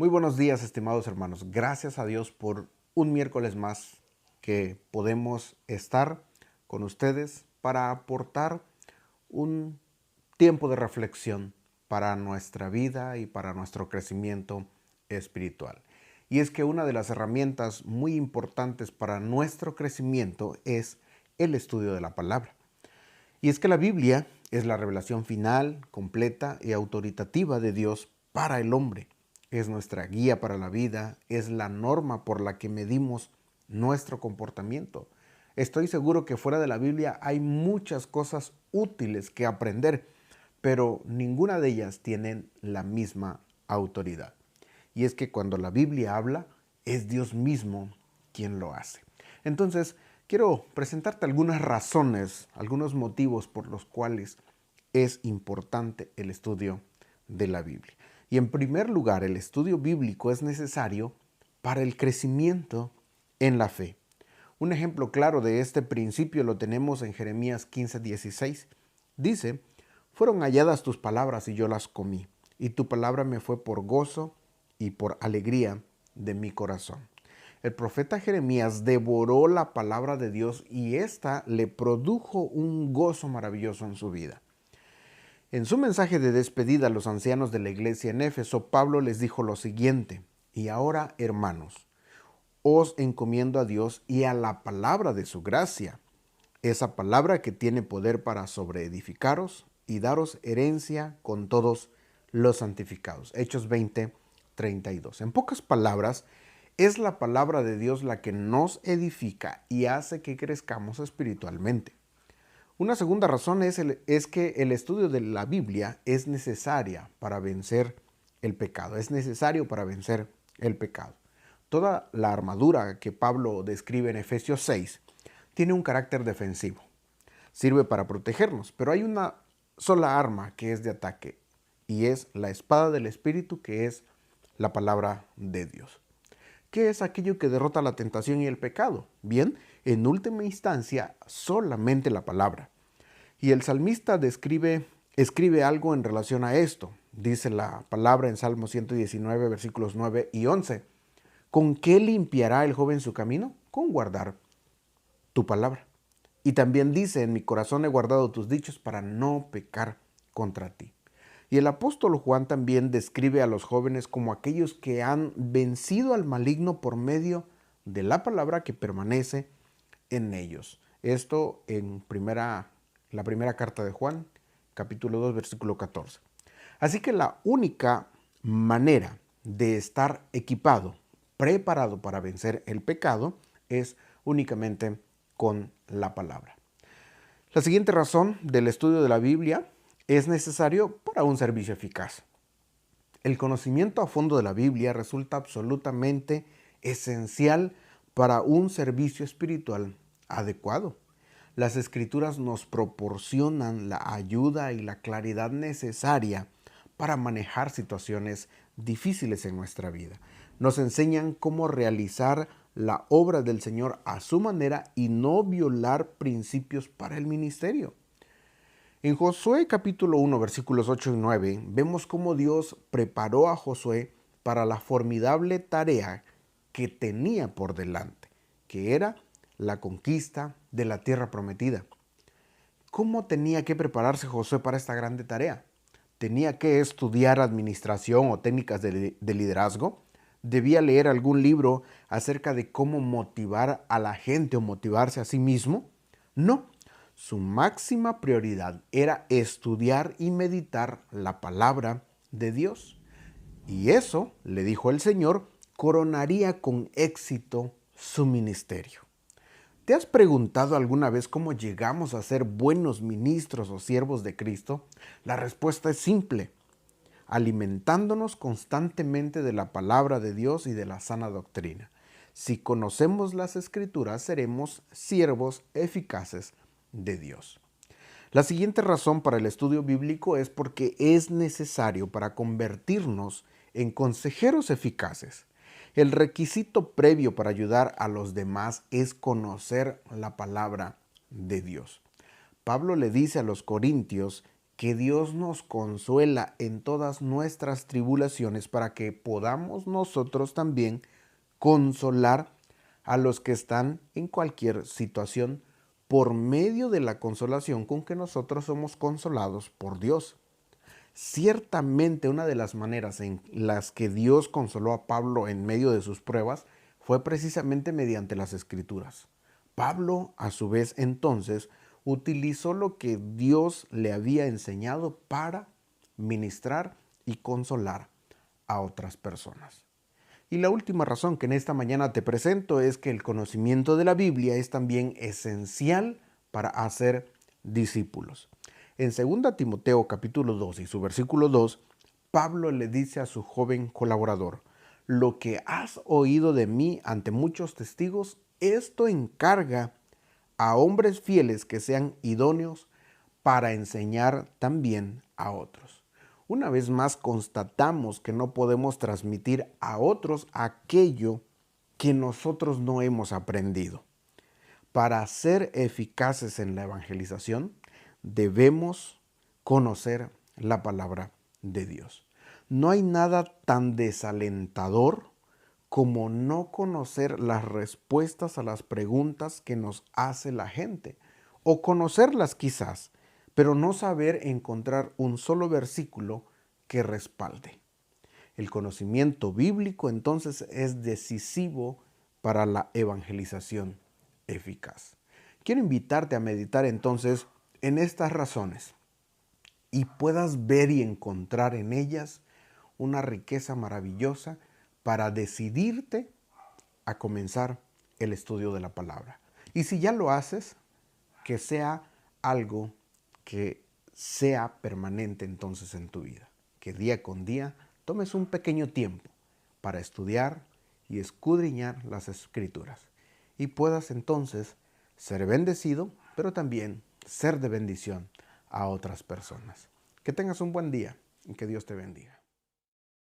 Muy buenos días, estimados hermanos. Gracias a Dios por un miércoles más que podemos estar con ustedes para aportar un tiempo de reflexión para nuestra vida y para nuestro crecimiento espiritual. Y es que una de las herramientas muy importantes para nuestro crecimiento es el estudio de la palabra. Y es que la Biblia es la revelación final, completa y autoritativa de Dios para el hombre. Es nuestra guía para la vida, es la norma por la que medimos nuestro comportamiento. Estoy seguro que fuera de la Biblia hay muchas cosas útiles que aprender, pero ninguna de ellas tienen la misma autoridad. Y es que cuando la Biblia habla, es Dios mismo quien lo hace. Entonces, quiero presentarte algunas razones, algunos motivos por los cuales es importante el estudio de la Biblia. Y en primer lugar, el estudio bíblico es necesario para el crecimiento en la fe. Un ejemplo claro de este principio lo tenemos en Jeremías 15:16. Dice: fueron halladas tus palabras y yo las comí, y tu palabra me fue por gozo y por alegría de mi corazón. El profeta Jeremías devoró la palabra de Dios y ésta le produjo un gozo maravilloso en su vida. En su mensaje de despedida a los ancianos de la iglesia en Éfeso, Pablo les dijo lo siguiente: y ahora, hermanos, os encomiendo a Dios y a la palabra de su gracia, esa palabra que tiene poder para sobreedificaros y daros herencia con todos los santificados. Hechos 20:32. En pocas palabras, es la palabra de Dios la que nos edifica y hace que crezcamos espiritualmente. Una segunda razón es que el estudio de la Biblia es necesaria para vencer el pecado. Es necesario para vencer el pecado. Toda la armadura que Pablo describe en Efesios 6 tiene un carácter defensivo. Sirve para protegernos, pero hay una sola arma que es de ataque y es la espada del Espíritu, que es la palabra de Dios. ¿Qué es aquello que derrota la tentación y el pecado? Bien, en última instancia, solamente la palabra. Y el salmista escribe algo en relación a esto. Dice la palabra en Salmo 119, versículos 9 y 11. ¿Con qué limpiará el joven su camino? Con guardar tu palabra. Y también dice: en mi corazón he guardado tus dichos para no pecar contra ti. Y el apóstol Juan también describe a los jóvenes como aquellos que han vencido al maligno por medio de la palabra que permanece en ellos. Esto en la primera carta de Juan, capítulo 2, versículo 14. Así que la única manera de estar equipado, preparado para vencer el pecado, es únicamente con la palabra. La siguiente razón del estudio de la Biblia es necesario para un servicio eficaz. El conocimiento a fondo de la Biblia resulta absolutamente esencial para un servicio espiritual adecuado. Las Escrituras nos proporcionan la ayuda y la claridad necesaria para manejar situaciones difíciles en nuestra vida. Nos enseñan cómo realizar la obra del Señor a su manera y no violar principios para el ministerio. En Josué capítulo 1, versículos 8 y 9, vemos cómo Dios preparó a Josué para la formidable tarea que tenía por delante, que era la conquista de la tierra prometida. ¿Cómo tenía que prepararse Josué para esta grande tarea? ¿Tenía que estudiar administración o técnicas de liderazgo? ¿Debía leer algún libro acerca de cómo motivar a la gente o motivarse a sí mismo? No. Su máxima prioridad era estudiar y meditar la palabra de Dios. Y eso, le dijo el Señor, coronaría con éxito su ministerio. ¿Te has preguntado alguna vez cómo llegamos a ser buenos ministros o siervos de Cristo? La respuesta es simple: alimentándonos constantemente de la palabra de Dios y de la sana doctrina. Si conocemos las Escrituras, seremos siervos eficaces de Dios. La siguiente razón para el estudio bíblico es porque es necesario para convertirnos en consejeros eficaces. El requisito previo para ayudar a los demás es conocer la palabra de Dios. Pablo le dice a los corintios que Dios nos consuela en todas nuestras tribulaciones para que podamos nosotros también consolar a los que están en cualquier situación por medio de la consolación con que nosotros somos consolados por Dios. Ciertamente una de las maneras en las que Dios consoló a Pablo en medio de sus pruebas fue precisamente mediante las Escrituras. Pablo, a su vez, entonces, utilizó lo que Dios le había enseñado para ministrar y consolar a otras personas. Y la última razón que en esta mañana te presento es que el conocimiento de la Biblia es también esencial para hacer discípulos. En 2 Timoteo capítulo 2 y su versículo 2, Pablo le dice a su joven colaborador: lo que has oído de mí ante muchos testigos, esto encarga a hombres fieles que sean idóneos para enseñar también a otros. Una vez más constatamos que no podemos transmitir a otros aquello que nosotros no hemos aprendido. Para ser eficaces en la evangelización, debemos conocer la palabra de Dios. No hay nada tan desalentador como no conocer las respuestas a las preguntas que nos hace la gente, o conocerlas quizás, pero no saber encontrar un solo versículo que respalde. El conocimiento bíblico entonces es decisivo para la evangelización eficaz. Quiero invitarte a meditar entonces en estas razones y puedas ver y encontrar en ellas una riqueza maravillosa para decidirte a comenzar el estudio de la palabra. Y si ya lo haces, que sea algo que sea permanente entonces en tu vida. Que día con día tomes un pequeño tiempo para estudiar y escudriñar las Escrituras. Y puedas entonces ser bendecido, pero también ser de bendición a otras personas. Que tengas un buen día y que Dios te bendiga.